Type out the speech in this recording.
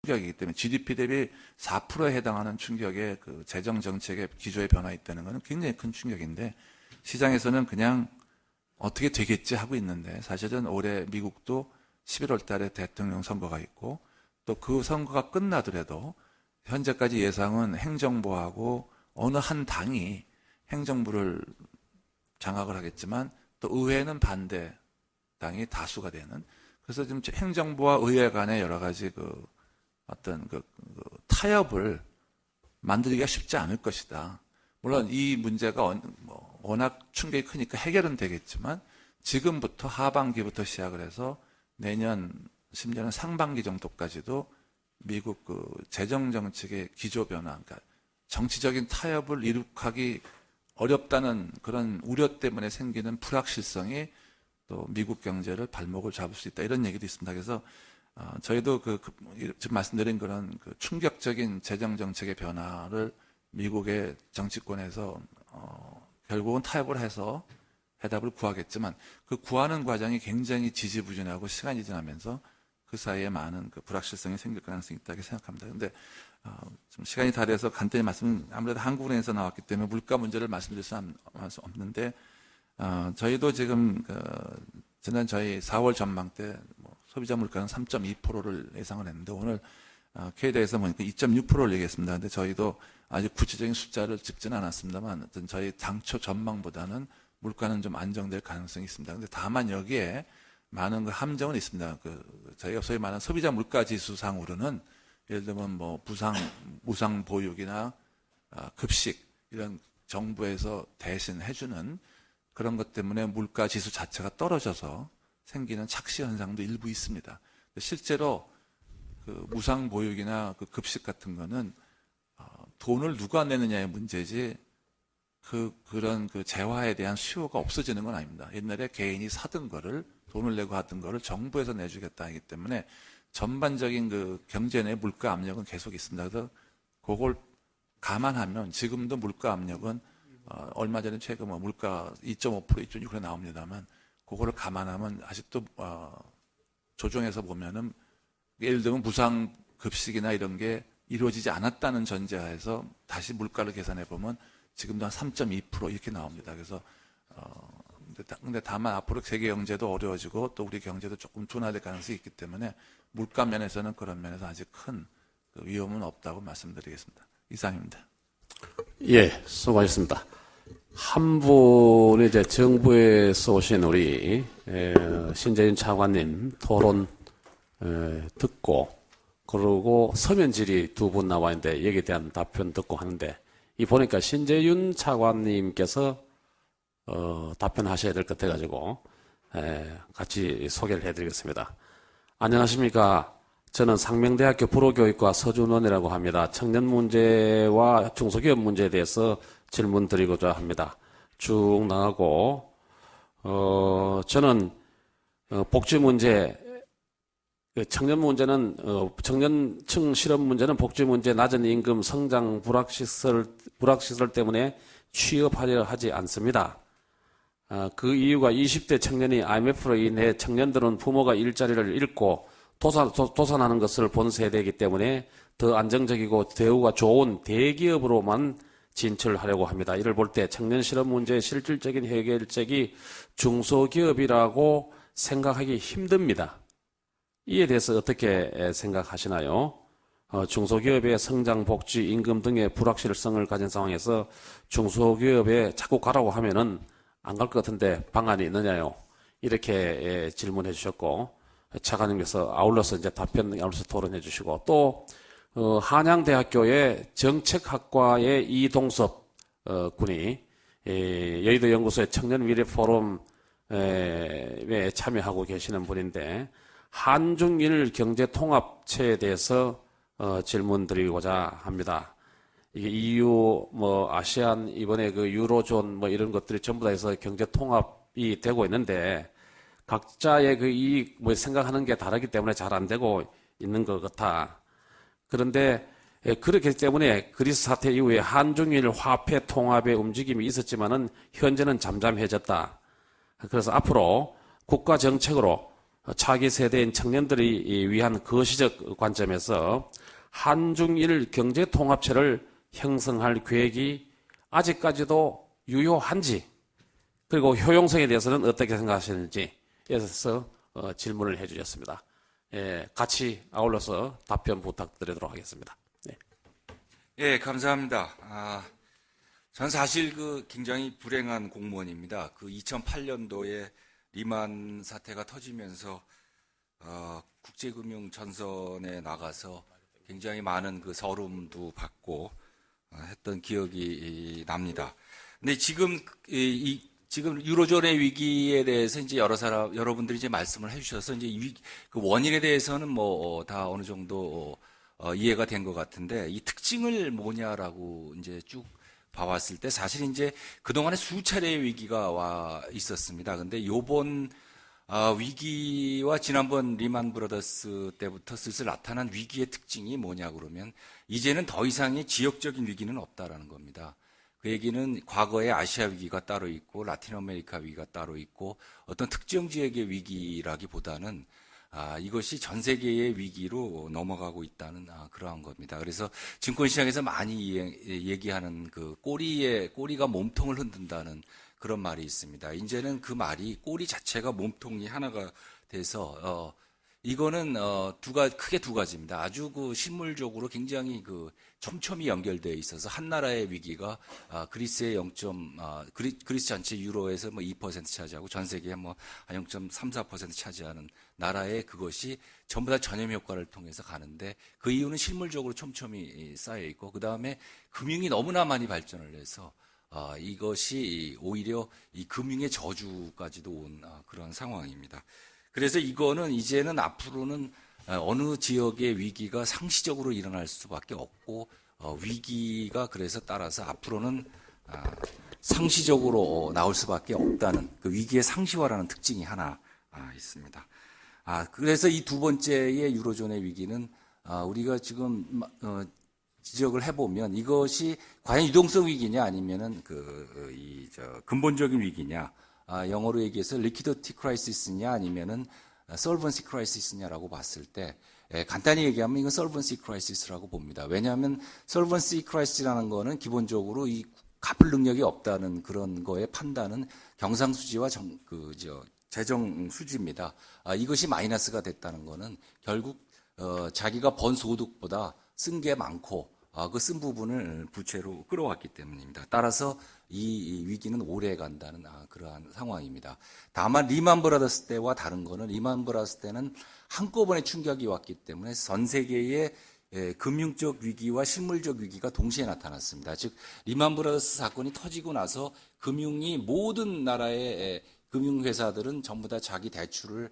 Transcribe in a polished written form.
충격이기 때문에 GDP 대비 4%에 해당하는 충격의 그 재정 정책의 기조의 변화 있다는 것은 굉장히 큰 충격인데 시장에서는 그냥 어떻게 되겠지 하고 있는데 사실은 올해 미국도 11월 달에 대통령 선거가 있고 또 그 선거가 끝나더라도 현재까지 예상은 행정부하고 어느 한 당이 행정부를 장악을 하겠지만 또 의회는 반대 당이 다수가 되는 그래서 지금 행정부와 의회 간의 여러 가지 어떤 타협을 만들기가 쉽지 않을 것이다. 물론 이 문제가 워낙 충격이 크니까 해결은 되겠지만 지금부터 하반기부터 시작을 해서 내년 심지어는 상반기 정도까지도 미국 재정 정책의 기조 변화, 그러니까 정치적인 타협을 이룩하기 어렵다는 그런 우려 때문에 생기는 불확실성이 또 미국 경제를 발목을 잡을 수 있다 이런 얘기도 있습니다. 그래서 저희도 지금 말씀드린 그런 충격적인 재정 정책의 변화를 미국의 정치권에서 결국은 타협을 해서 해답을 구하겠지만 그 구하는 과정이 굉장히 지지부진하고 시간이 지나면서 그 사이에 많은 불확실성이 생길 가능성이 있다고 생각합니다. 그런데 좀 시간이 다 돼서 간단히 아무래도 한국은행에서 나왔기 때문에 물가 문제를 말씀드릴 수 없는데 저희도 지금 지난 저희 4월 전망 때 소비자 물가는 3.2%를 예상을 했는데 오늘 K대에서 보니까 2.6%를 얘기했습니다. 근데 저희도 아직 구체적인 숫자를 짚지는 않았습니다만 어떤 저희 당초 전망보다는 물가는 좀 안정될 가능성이 있습니다. 근데 다만 여기에 많은 함정은 있습니다. 저희가 소위 말하는 소비자 물가 지수상으로는 예를 들면 무상 보육이나 급식 이런 정부에서 대신 해주는 그런 것 때문에 물가 지수 자체가 떨어져서 생기는 착시 현상도 일부 있습니다. 실제로 무상 보육이나 급식 같은 거는 돈을 누가 내느냐의 문제지 그런 재화에 대한 수요가 없어지는 건 아닙니다. 옛날에 개인이 사던 거를 돈을 내고 하던 거를 정부에서 내주겠다 하기 때문에 전반적인 경제 내 물가 압력은 계속 있습니다. 그래서 그걸 감안하면 지금도 물가 압력은 얼마 전에 최근 물가 2.5%, 2.6% 나옵니다만 그거를 감안하면 아직도 조정해서 보면은 예를 들면 무상 급식이나 이런 게 이루어지지 않았다는 전제하에서 다시 물가를 계산해 보면 지금도 한 3.2% 이렇게 나옵니다. 그래서 근데 다만 앞으로 세계 경제도 어려워지고 또 우리 경제도 조금 둔화될 가능성이 있기 때문에 물가 면에서는 그런 면에서 아직 큰 위험은 없다고 말씀드리겠습니다. 이상입니다. 예, 수고하셨습니다. 한 분이 이제 정부에서 오신 우리 신재윤 차관님 토론 듣고 그러고 서면 질의 두 분 나와 있는데 여기에 대한 답변 듣고 하는데 이 보니까 신재윤 차관님께서 답변하셔야 될 것 같아가지고 같이 소개를 해드리겠습니다. 안녕하십니까. 저는 상명대학교 불호교육과 서준원이라고 합니다. 청년 문제와 중소기업 문제에 대해서 질문 드리고자 합니다. 쭉 나가고 저는 복지 문제 청년 문제는 청년층 실업 문제는 복지 문제, 낮은 임금, 성장 불확시설 때문에 취업하려 하지 않습니다. 그 이유가 20대 청년이 IMF로 인해 청년들은 부모가 일자리를 잃고 도산하는 것을 본 세대이기 때문에 더 안정적이고 대우가 좋은 대기업으로만 진출하려고 합니다. 이를 볼 때 청년 실업 문제의 실질적인 해결책이 중소기업이라고 생각하기 힘듭니다. 이에 대해서 어떻게 생각하시나요? 중소기업의 성장, 복지, 임금 등의 불확실성을 가진 상황에서 중소기업에 자꾸 가라고 하면은 안 갈 것 같은데 방안이 있느냐요? 이렇게 질문해 주셨고, 차관님께서 아울러서 이제 아울러서 토론해 주시고, 또, 한양대학교의 정책학과의 이동섭, 군이, 여의도 연구소의 청년 미래 포럼에 참여하고 계시는 분인데, 한중일 경제통합체에 대해서 질문 드리고자 합니다. 이게 EU, 아시안, 이번에 유로존, 이런 것들이 전부 다 해서 경제통합이 되고 있는데, 각자의 이익, 생각하는 게 다르기 때문에 잘 안 되고 있는 것 같아. 그런데, 그렇기 때문에 그리스 사태 이후에 한중일 화폐 통합의 움직임이 있었지만은, 현재는 잠잠해졌다. 그래서 앞으로 국가 정책으로 차기 세대인 청년들이 위한 거시적 관점에서 한중일 경제통합체를 형성할 계획이 아직까지도 유효한지, 그리고 효용성에 대해서는 어떻게 생각하시는지에 대해서 질문을 해주셨습니다. 예, 같이 아울러서 답변 부탁드리도록 하겠습니다. 네. 예, 감사합니다. 전 사실 굉장히 불행한 공무원입니다. 2008년도에 리만 사태가 터지면서 국제금융 전선에 나가서 굉장히 많은 서름도 받고 했던 기억이 납니다. 근데 지금 지금 유로존의 위기에 대해서 이제 여러분들이 이제 말씀을 해주셔서 이제 그 원인에 대해서는 다 어느 정도 이해가 된 것 같은데, 이 특징을 뭐냐라고 이제 쭉 봐왔을 때 사실 이제 그동안에 수차례의 위기가 와 있었습니다. 근데 요번 위기와 지난번 리만 브러더스 때부터 슬슬 나타난 위기의 특징이 뭐냐 그러면, 이제는 더 이상의 지역적인 위기는 없다라는 겁니다. 그 얘기는 과거에 아시아 위기가 따로 있고 라틴 아메리카 위기가 따로 있고 어떤 특정 지역의 위기라기보다는 이것이 전 세계의 위기로 넘어가고 있다는 그러한 겁니다. 그래서 증권시장에서 많이 얘기하는 꼬리가 몸통을 흔든다는 그런 말이 있습니다. 이제는 그 말이 꼬리 자체가 몸통이 하나가 돼서 이거는 크게 두 가지입니다. 아주 실물적으로 굉장히 촘촘히 연결되어 있어서 한 나라의 위기가 그리스의 그리스 전체 유로에서 2% 차지하고 전 세계에 한 0.3, 4% 차지하는 나라의 그것이 전부 다 전염 효과를 통해서 가는데, 그 이유는 실물적으로 촘촘히 쌓여 있고, 그 다음에 금융이 너무나 많이 발전을 해서 이것이 오히려 이 금융의 저주까지도 온 그런 상황입니다. 그래서 이거는 이제는 앞으로는 어느 지역의 위기가 상시적으로 일어날 수밖에 없고, 위기가 그래서 따라서 앞으로는 상시적으로 나올 수밖에 없다는 그 위기의 상시화라는 특징이 하나 있습니다. 그래서 이 두 번째의 유로존의 위기는 우리가 지금 지적을 해보면 이것이 과연 유동성 위기냐 아니면은 근본적인 위기냐, 영어로 얘기해서 liquidity crisis냐 아니면은 solvency crisis냐라고 봤을 때, 간단히 얘기하면 이건 solvency crisis라고 봅니다. 왜냐하면 solvency crisis라는 거는 기본적으로 이 갚을 능력이 없다는 그런 거의 판단은 경상수지와 재정수지입니다. 이것이 마이너스가 됐다는 거는 결국 자기가 번 소득보다 쓴 게 많고 그 쓴 부분을 부채로 끌어왔기 때문입니다. 따라서 이 위기는 오래 간다는 그러한 상황입니다. 다만 리만 브라더스 때와 다른 거는, 리만 브라더스 때는 한꺼번에 충격이 왔기 때문에 전 세계의 금융적 위기와 실물적 위기가 동시에 나타났습니다. 즉 리만 브라더스 사건이 터지고 나서 모든 나라의 금융회사들은 전부 다 자기 대출을